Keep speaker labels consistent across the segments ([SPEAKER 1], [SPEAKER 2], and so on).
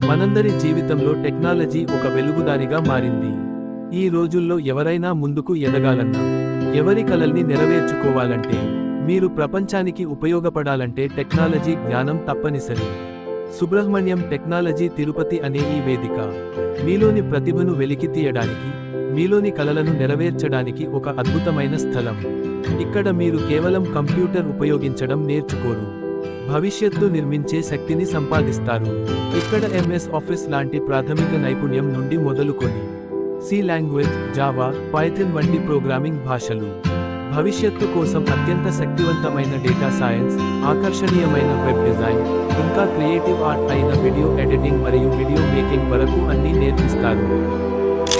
[SPEAKER 1] మనందరి జీవితంలో టెక్నాలజీ ఒక వెలుగుదారిగా మారింది. ఈ రోజుల్లో ఎవరైనా ముందుకు ఎదగాలన్నా, ఎవరి కలల్ని నెరవేర్చుకోవాలంటే, మీరు ప్రపంచానికి ఉపయోగపడాలంటే టెక్నాలజీ జ్ఞానం తప్పనిసరి. సుబ్రహ్మణ్యం టెక్నాలజీ తిరుపతి అనే ఈ వేదిక మీలోని ప్రతిభను వెలికి తీయడానికి, మీలోని కలలను నెరవేర్చడానికి ఒక అద్భుతమైన స్థలం. ఇక్కడ మీరు కేవలం కంప్యూటర్ ఉపయోగించడం నేర్చుకోరు, భవిష్యత్తు నిర్మించే శక్తిని సంపాదిస్తారు. ఇక్కడ ఎంఎస్ ఆఫీస్ లాంటి ప్రాథమిక నైపుణ్యం నుండి మొదలుకొని సి లాంగ్వేజ్, జావా, పైథాన్ వంటి ప్రోగ్రామింగ్ భాషలు, భవిష్యత్తు కోసం అత్యంత శక్తివంతమైన డేటా సైన్స్, ఆకర్షణీయమైన వెబ్ డిజైన్, ఇంకా క్రియేటివ్ ఆర్ట్ అయిన వీడియో ఎడిటింగ్ మరియు వీడియో మేకింగ్ వరకు అన్నీ నేర్పిస్తారు.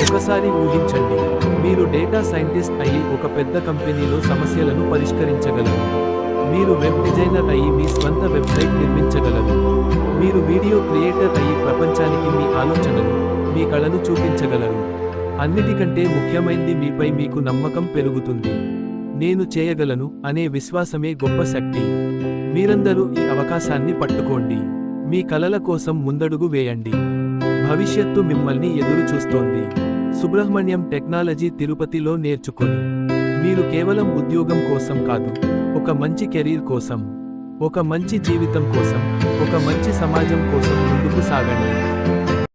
[SPEAKER 1] ఒకసారి ఊహించండి, మీరు డేటా సైంటిస్ట్ అయ్యి ఒక పెద్ద కంపెనీలో సమస్యలను పరిష్కరించగలరు. మీరు వెబ్ డిజైనర్ అయ్యి మీ స్వంత వెబ్సైట్ నిర్మించగలరు. మీరు వీడియో క్రియేటర్ అయ్యి ప్రపంచానికి మీ ఆలోచనలు, మీ కళను చూపించగలరు. అన్నిటికంటే ముఖ్యమైనది, మీపై మీకు నమ్మకం పెరుగుతుంది. నేను చేయగలను అనే విశ్వాసమే గొప్ప శక్తి. మీరందరూ ఈ అవకాశాన్ని పట్టుకోండి. మీ కలల కోసం ముందడుగు వేయండి. భవిష్యత్తు మిమ్మల్ని ఎదురు చూస్తోంది. సుబ్రహ్మణ్యం టెక్నాలజీ తిరుపతిలో నేర్చుకొని, మీరు కేవలం ఉద్యోగం కోసం కాదు, ఒక మంచి కెరీర్ కోసం, ఒక మంచి జీవితం కోసం, ఒక మంచి సమాజం కోసం ముందుకు సాగండి.